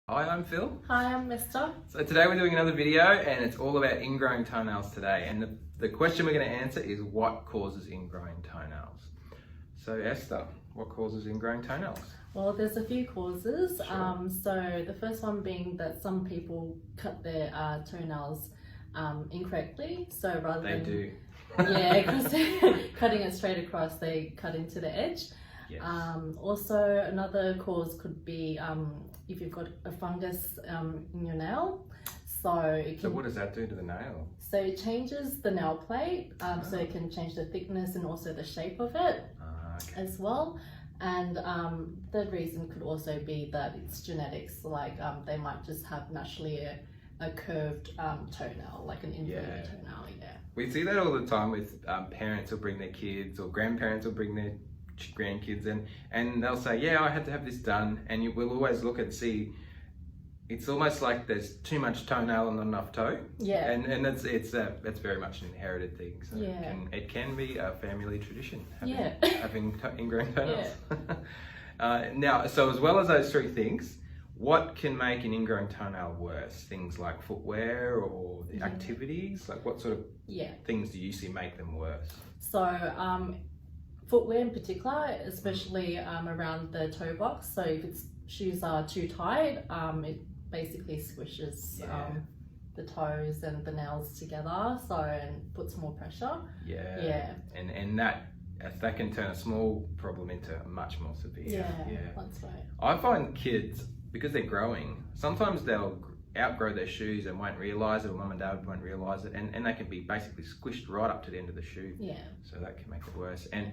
Hi, I'm Phil. Hi, I'm Esther. So today we're doing another video and it's all about ingrown toenails today. And the question we're going to answer is what causes ingrown toenails? So Esther, what causes ingrown toenails? Well, there's a few causes. Sure. So the first one being that some people cut their toenails incorrectly. So rather They than do. yeah, because they're cutting it straight across, they cut into the edge. Yes. Also, another cause could be if you've got a fungus in your nail. So What does that do to the nail? So it changes the nail plate. So it can change the thickness and also the shape of it Okay. as well. And the reason could also be that it's genetics. Like they might just have naturally a curved toenail, like an inverted toenail. Yeah. We see that all the time with parents will bring their kids or grandparents will bring their grandkids and they'll say, yeah, I had to have this done, and you will always look and see it's almost like there's too much toenail and not enough toe. Yeah. And that's very much an inherited thing. So Yeah. it can be a family tradition having ingrown toenails. Now, so as well as those three things, what can make an ingrown toenail worse? Things like footwear or the activities? Like what sort of things do you see make them worse? So footwear in particular, especially around the toe box. So if shoes are too tight, it basically squishes the toes and the nails together, and puts more pressure. And that can turn a small problem into a much more severe. That's right. I find kids, because they're growing, sometimes they'll outgrow their shoes and won't realise it, or mum and dad won't realise it, and they can be basically squished right up to the end of the shoe. So that can make it worse. And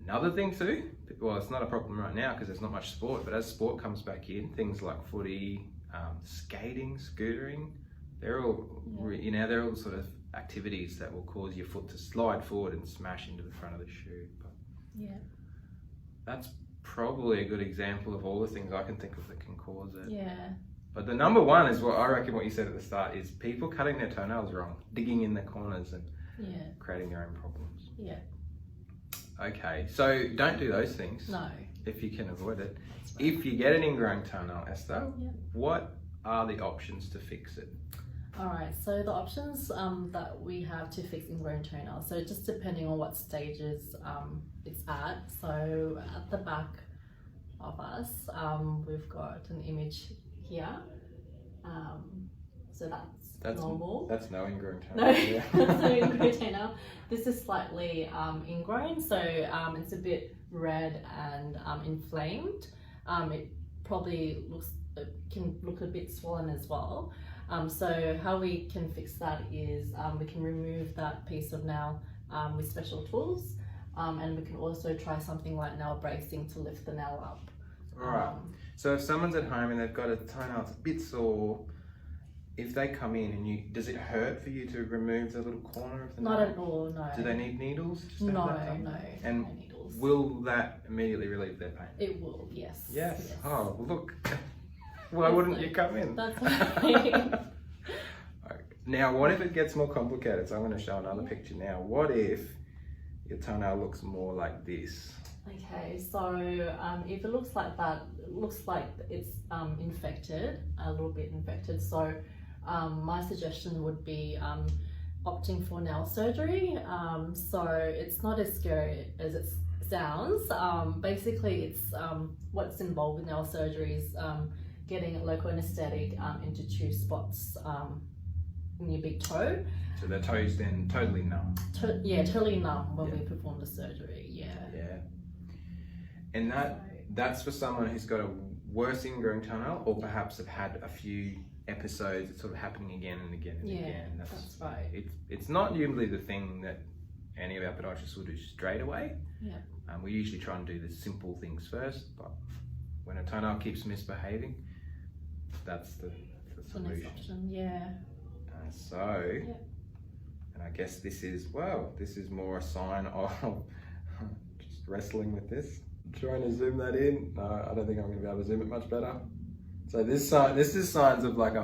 another thing too, well, it's not a problem right now because there's not much sport, but as sport comes back in, things like footy, skating, scootering, they're all they're all sort of activities that will cause your foot to slide forward and smash into the front of the shoe. But that's probably a good example of all the things I can think of that can cause it. But the number one is what I reckon what you said at the start is people cutting their toenails wrong, digging in the corners and creating their own problems. Okay, so don't do those things. No. If you can avoid it. If you get an ingrown toenail, Esther, what are the options to fix it? Alright, so the options that we have to fix ingrown toenails, so just depending on what stages it's at. So at the back of us, we've got an image here. So that's normal. That's no ingrown toenail. No, that's no ingrown toenail. This is slightly ingrown, so it's a bit red and inflamed. It probably can look a bit swollen as well. So how we can fix that is we can remove that piece of nail with special tools, and we can also try something like nail bracing to lift the nail up. Alright, so if someone's at home and they've got a toenail that's a bit sore, if they come in and does it hurt for you to remove the little corner of the nail? Not at all, no. Do they need needles? No, And no needles. Will that immediately relieve their pain? It will, yes. Yes. Oh, well, look. Why wouldn't you come in? That's right. Now, what if it gets more complicated? So I'm going to show another picture now. What if your toenail looks more like this? Okay, so if it looks like that, it looks like it's infected, a little bit infected. So my suggestion would be opting for nail surgery. So it's not as scary as it sounds. Basically, it's what's involved with nail surgery is getting a local anesthetic into 2 spots in your big toe. So the toe's then totally numb. Totally numb when we perform the surgery. And that's for someone who's got a worse ingrown toenail, or perhaps have had a few episodes it's sort of happening again and again and again. That's right. It's not usually the thing that any of our podiatrists will do straight away. We usually try and do the simple things first, but when a toenail keeps misbehaving, that's the solution. The next option, and I guess this is more a sign of just wrestling with this. Trying to zoom that in. No, I don't think I'm going to be able to zoom it much better. So this is signs of like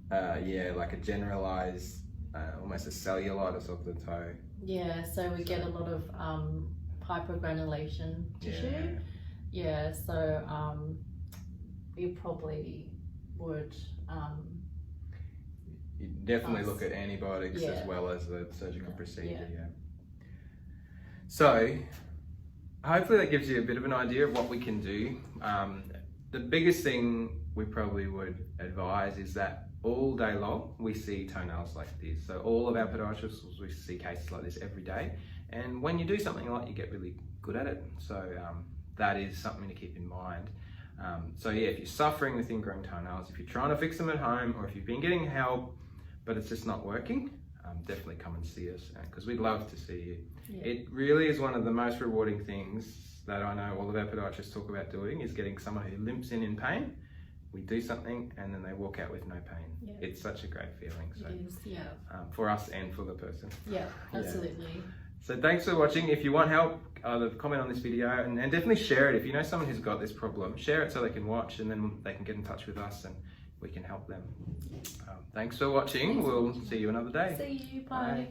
like a generalized, almost a cellulitis of the toe. So we get a lot of hypergranulation tissue. So you probably would you definitely look at antibiotics as well as the surgical procedure. So hopefully that gives you a bit of an idea of what we can do. The biggest thing we probably would advise is that all day long we see toenails like this. So all of our podiatrists, we see cases like this every day, and when you do something like, you get really good at it. So that is something to keep in mind. So yeah, if you're suffering with ingrown toenails, if you're trying to fix them at home, or if you've been getting help but it's just not working, definitely come and see us, because we'd love to see you. It really is one of the most rewarding things that I know all of our podiatrists talk about doing, is getting someone who limps in pain. We do something and then they walk out with no pain. It's such a great feeling. So, it is, for us and for the person. Yeah, absolutely. So thanks for watching. If you want help, either comment on this video and definitely share it. If you know someone who's got this problem, share it so they can watch, and then they can get in touch with us and we can help them. Thanks for watching. We'll see you another day. See you. Bye.